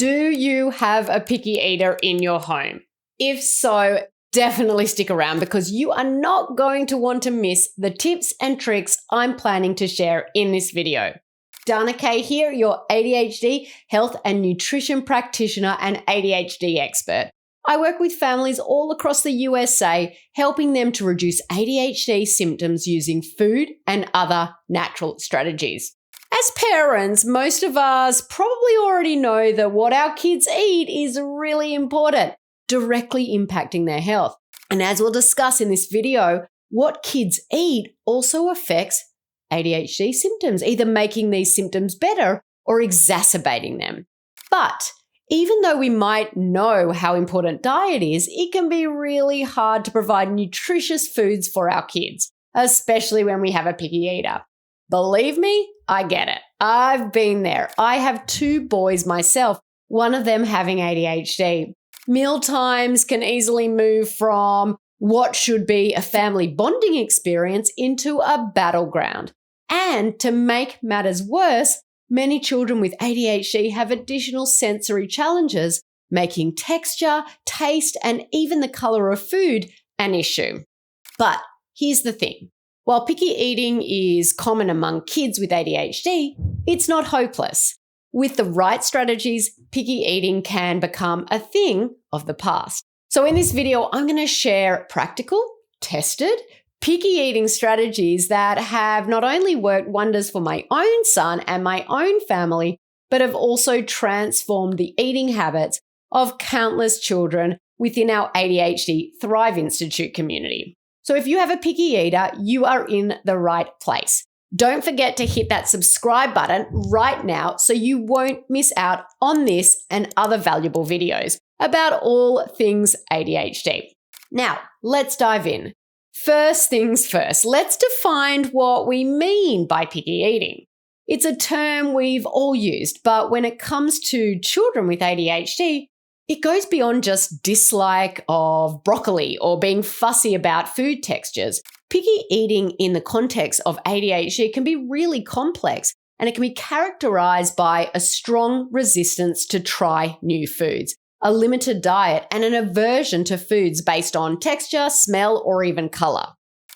Do you have a picky eater in your home? If so, definitely stick around because you are not going to want to miss the tips and tricks I'm planning to share in this video. Dana Kay here, your ADHD health and nutrition practitioner and ADHD expert. I work with families all across the USA, helping them to reduce ADHD symptoms using food and other natural strategies. As parents, most of us probably already know that what our kids eat is really important, directly impacting their health. And as we'll discuss in this video, what kids eat also affects ADHD symptoms, either making these symptoms better or exacerbating them. But even though we might know how important diet is, it can be really hard to provide nutritious foods for our kids, especially when we have a picky eater. Believe me, I get it. I've been there. I have 2 boys myself, one of them having ADHD. Meal times can easily move from what should be a family bonding experience into a battleground. And to make matters worse, many children with ADHD have additional sensory challenges, making texture, taste, and even the color of food an issue. But here's the thing. While picky eating is common among kids with ADHD, it's not hopeless. With the right strategies, picky eating can become a thing of the past. So in this video, I'm going to share practical, tested, picky eating strategies that have not only worked wonders for my own son and my own family, but have also transformed the eating habits of countless children within our ADHD Thrive Institute community. So if you have a picky eater, you are in the right place. Don't forget to hit that subscribe button right now so you won't miss out on this and other valuable videos about all things ADHD. Now, let's dive in. First things first, let's define what we mean by picky eating. It's a term we've all used, but when it comes to children with ADHD, it goes beyond just dislike of broccoli or being fussy about food textures. Picky eating in the context of ADHD can be really complex, and it can be characterized by a strong resistance to try new foods, a limited diet, and an aversion to foods based on texture, smell, or even color.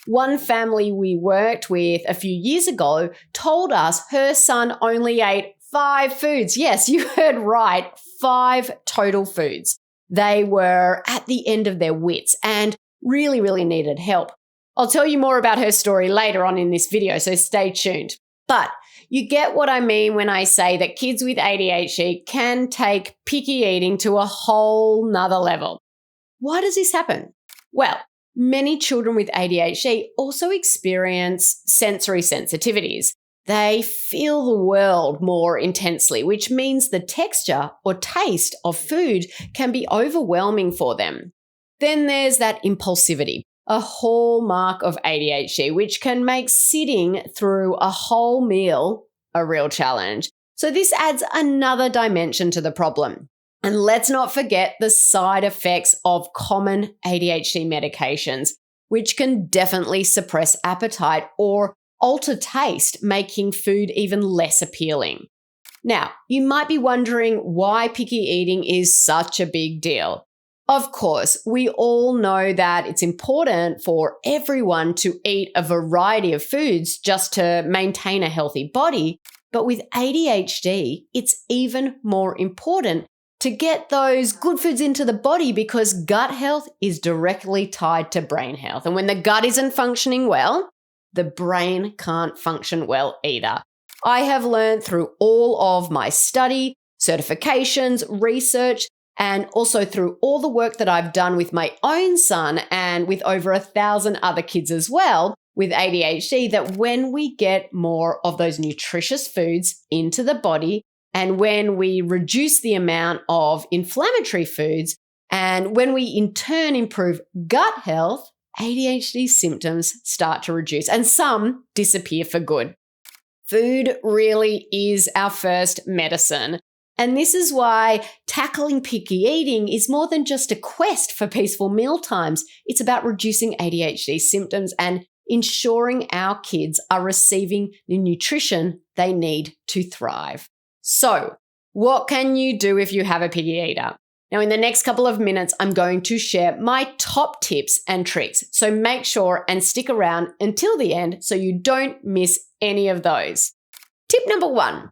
One family we worked with a few years ago told us her son only ate 5 foods. Yes, you heard right, 5 total foods. They were at the end of their wits and really needed help. I'll tell you more about her story later on in this video, so stay tuned. But you get what I mean when I say that kids with ADHD can take picky eating to a whole nother level. Why does this happen? Well, many children with ADHD also experience sensory sensitivities. They feel the world more intensely, which means the texture or taste of food can be overwhelming for them. Then there's that impulsivity, a hallmark of ADHD, which can make sitting through a whole meal a real challenge. So this adds another dimension to the problem. And let's not forget the side effects of common ADHD medications, which can definitely suppress appetite or alter taste, making food even less appealing. Now, you might be wondering why picky eating is such a big deal. Of course, we all know that it's important for everyone to eat a variety of foods just to maintain a healthy body. But with ADHD, it's even more important to get those good foods into the body because gut health is directly tied to brain health. And when the gut isn't functioning well, the brain can't function well either. I have learned through all of my study, certifications, research, and also through all the work that I've done with my own son and with over 1,000 other kids as well with ADHD, that when we get more of those nutritious foods into the body and when we reduce the amount of inflammatory foods and when we in turn improve gut health, ADHD symptoms start to reduce and some disappear for good. Food really is our first medicine. And this is why tackling picky eating is more than just a quest for peaceful meal times. It's about reducing ADHD symptoms and ensuring our kids are receiving the nutrition they need to thrive. So, What can you do if you have a picky eater? Now, in the next couple of minutes, I'm going to share my top tips and tricks. So make sure and stick around until the end so you don't miss any of those. Tip number 1,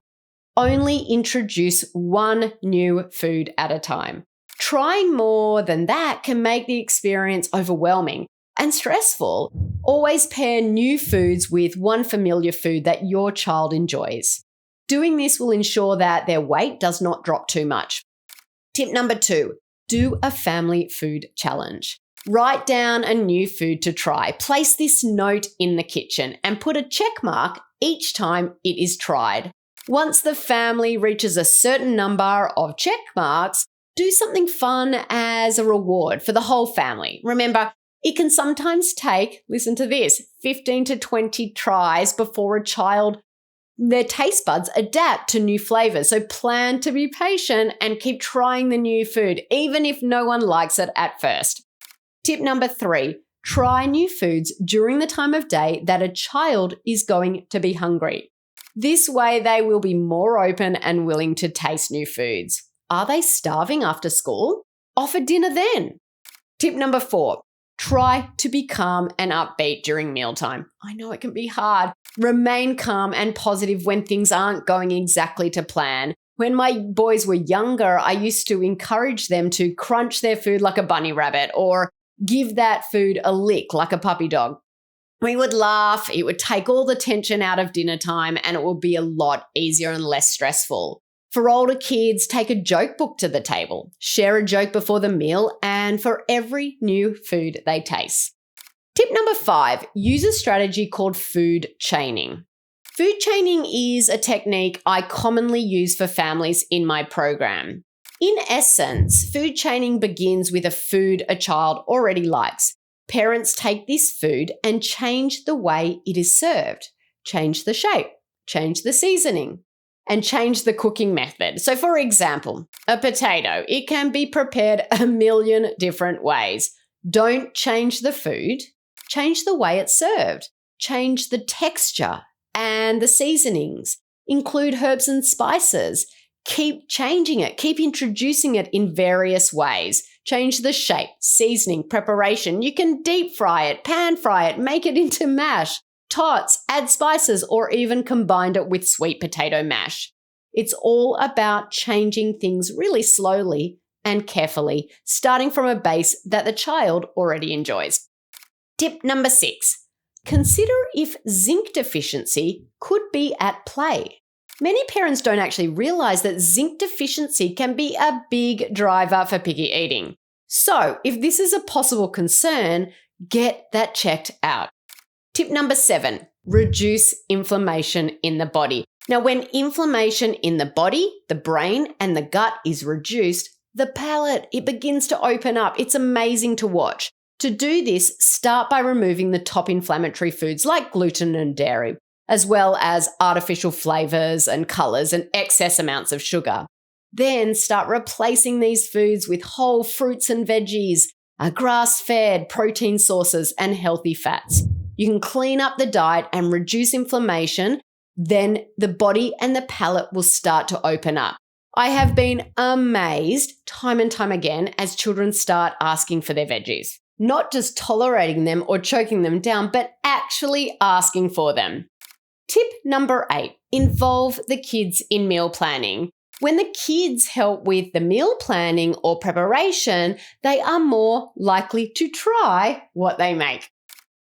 only introduce one new food at a time. Trying more than that can make the experience overwhelming and stressful. Always pair new foods with one familiar food that your child enjoys. Doing this will ensure that their weight does not drop too much. Tip number 2, do a family food challenge. Write down a new food to try. Place this note in the kitchen and put a check mark each time it is tried. Once the family reaches a certain number of check marks, do something fun as a reward for the whole family. Remember, it can sometimes take, listen to this, 15 to 20 tries before a child, their taste buds adapt to new flavors. So plan to be patient and keep trying the new food, even if no one likes it at first. Tip number 3, try new foods during the time of day that a child is going to be hungry. This way, they will be more open and willing to taste new foods. Are they starving after school? Offer dinner then. Tip number 4, try to be calm and upbeat during mealtime. I know it can be hard. Remain calm and positive when things aren't going exactly to plan. When my boys were younger, I used to encourage them to crunch their food like a bunny rabbit or give that food a lick like a puppy dog. We would laugh, it would take all the tension out of dinner time, and it would be a lot easier and less stressful. For older kids, take a joke book to the table. Share a joke before the meal and for every new food they taste. Tip number 5, use a strategy called food chaining. Food chaining is a technique I commonly use for families in my program. In essence, food chaining begins with a food a child already likes. Parents take this food and change the way it is served, change the shape, change the seasoning, and change the cooking method. So for example, a potato, it can be prepared a million different ways. Don't change the food, change the way it's served, change the texture and the seasonings, include herbs and spices, keep changing it, keep introducing it in various ways, change the shape, seasoning, preparation. You can deep fry it, pan fry it, make it into mash, tots, add spices, or even combine it with sweet potato mash. It's all about changing things really slowly and carefully, starting from a base that the child already enjoys. Tip number 6, consider if zinc deficiency could be at play. Many parents don't actually realize that zinc deficiency can be a big driver for picky eating. So if this is a possible concern, get that checked out. Tip number 7, reduce inflammation in the body. Now, when inflammation in the body, the brain, and the gut is reduced, the palate, it begins to open up. It's amazing to watch. To do this, start by removing the top inflammatory foods like gluten and dairy, as well as artificial flavors and colors and excess amounts of sugar. Then start replacing these foods with whole fruits and veggies, grass-fed protein sources, and healthy fats. You can clean up the diet and reduce inflammation, then the body and the palate will start to open up. I have been amazed time and time again as children start asking for their veggies. Not just tolerating them or choking them down, but actually asking for them. Tip number 8, involve the kids in meal planning. When the kids help with the meal planning or preparation, they are more likely to try what they make.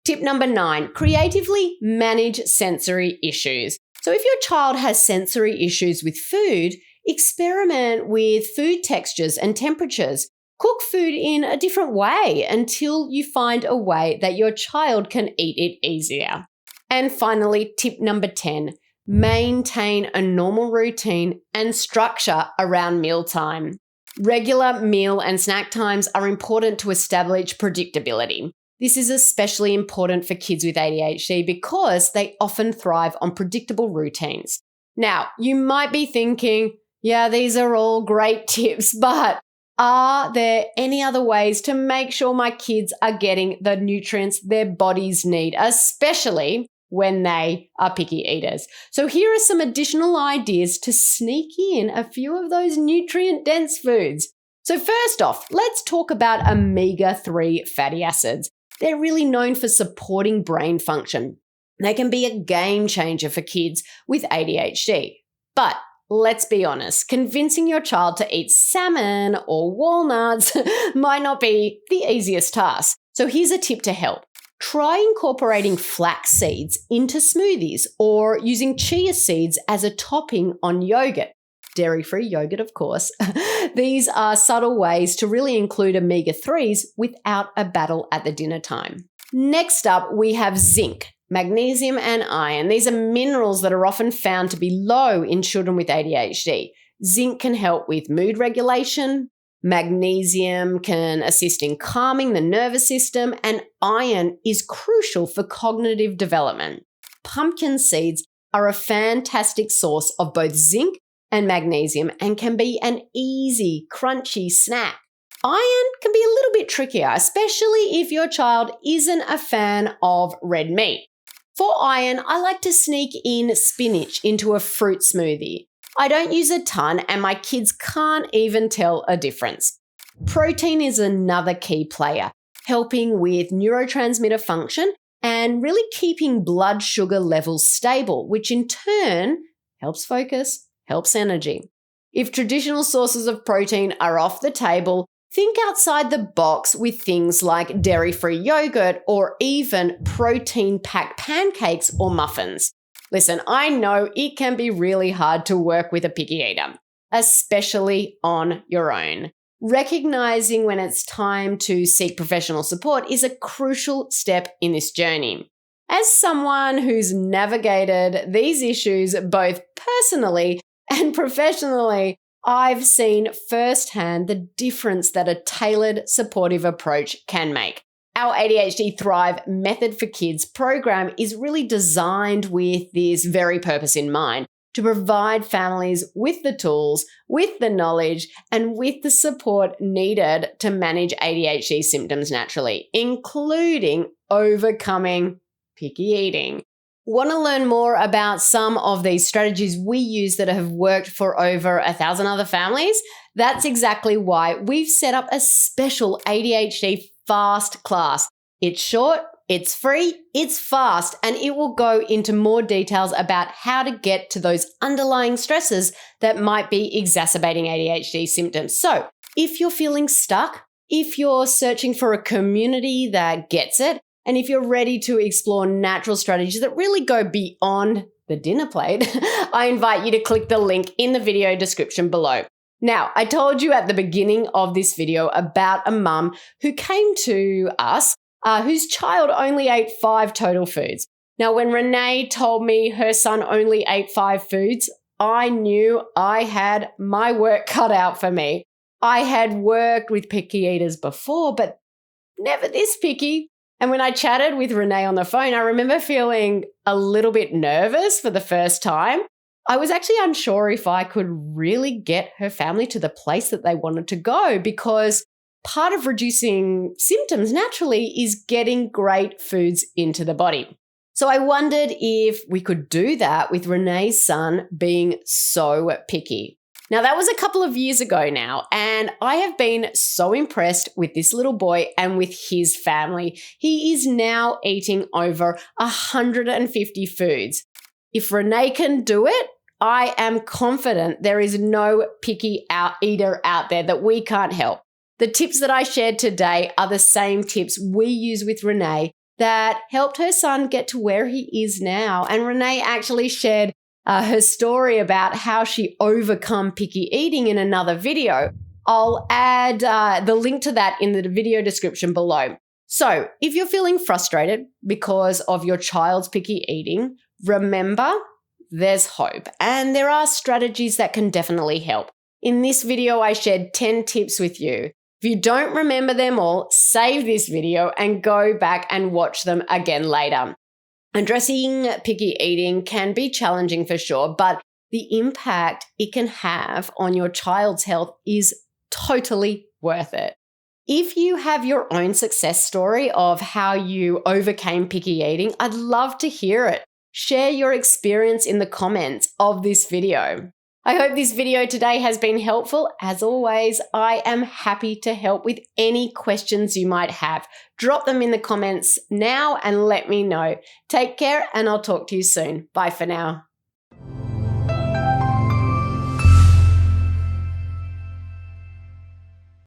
Tip number 9, creatively manage sensory issues. So if your child has sensory issues with food, experiment with food textures and temperatures. Cook food in a different way until you find a way that your child can eat it easier. And finally, tip number 10, maintain a normal routine and structure around mealtime. Regular meal and snack times are important to establish predictability. This is especially important for kids with ADHD because they often thrive on predictable routines. Now, you might be thinking, yeah, these are all great tips, but are there any other ways to make sure my kids are getting the nutrients their bodies need, especially when they are picky eaters. So here are some additional ideas to sneak in a few of those nutrient-dense foods. So first off, let's talk about omega-3 fatty acids. They're really known for supporting brain function. They can be a game changer for kids with ADHD. But let's be honest, convincing your child to eat salmon or walnuts might not be the easiest task. So here's a tip to help. Try incorporating flax seeds into smoothies or using chia seeds as a topping on yogurt. Dairy-free yogurt, of course. These are subtle ways to really include omega-3s without a battle at the dinner time. Next up, we have zinc, magnesium, and iron. These are minerals that are often found to be low in children with ADHD. Zinc can help with mood regulation. Magnesium can assist in calming the nervous system, and iron is crucial for cognitive development. Pumpkin seeds are a fantastic source of both zinc and magnesium and can be an easy, crunchy snack. Iron can be a little bit trickier, especially if your child isn't a fan of red meat. For iron, I like to sneak in spinach into a fruit smoothie. I don't use a ton and my kids can't even tell a difference. Protein is another key player, helping with neurotransmitter function and really keeping blood sugar levels stable, which in turn helps focus, helps energy. If traditional sources of protein are off the table, think outside the box with things like dairy-free yogurt or even protein-packed pancakes or muffins. Listen, I know it can be really hard to work with a picky eater, especially on your own. Recognizing when it's time to seek professional support is a crucial step in this journey. As someone who's navigated these issues both personally and professionally, I've seen firsthand the difference that a tailored, supportive approach can make. Our ADHD Thrive Method for Kids program is really designed with this very purpose in mind, to provide families with the tools, with the knowledge, and with the support needed to manage ADHD symptoms naturally, including overcoming picky eating. Want to learn more about some of these strategies we use that have worked for over 1,000 other families? That's exactly why we've set up a special ADHD fast class. It's short, it's free, it's fast, and it will go into more details about how to get to those underlying stresses that might be exacerbating ADHD symptoms. So if you're feeling stuck, if you're searching for a community that gets it, and if you're ready to explore natural strategies that really go beyond the dinner plate, I invite you to click the link in the video description below. Now, I told you at the beginning of this video about a mum who came to us whose child only ate 5 total foods. Now, when Renee told me her son only ate 5 foods, I knew I had my work cut out for me. I had worked with picky eaters before, but never this picky. And when I chatted with Renee on the phone, I remember feeling a little bit nervous for the first time. I was actually unsure if I could really get her family to the place that they wanted to go, because part of reducing symptoms naturally is getting great foods into the body. So I wondered if we could do that with Renee's son being so picky. Now, that was a couple of years ago now, and I have been so impressed with this little boy and with his family. He is now eating over 150 foods. If Renee can do it, I am confident there is no picky eater out there that we can't help. The tips that I shared today are the same tips we use with Renee that helped her son get to where he is now. And Renee actually shared her story about how she overcome picky eating in another video. I'll add the link to that in the video description below. So if you're feeling frustrated because of your child's picky eating, remember there's hope and there are strategies that can definitely help. In this video, I shared 10 tips with you. If you don't remember them all, save this video and go back and watch them again later. Addressing picky eating can be challenging for sure, but the impact it can have on your child's health is totally worth it. If you have your own success story of how you overcame picky eating, I'd love to hear it. Share your experience in the comments of this video. I hope this video today has been helpful. As always, I am happy to help with any questions you might have. Drop them in the comments now and let me know. Take care, and I'll talk to you soon. Bye for now.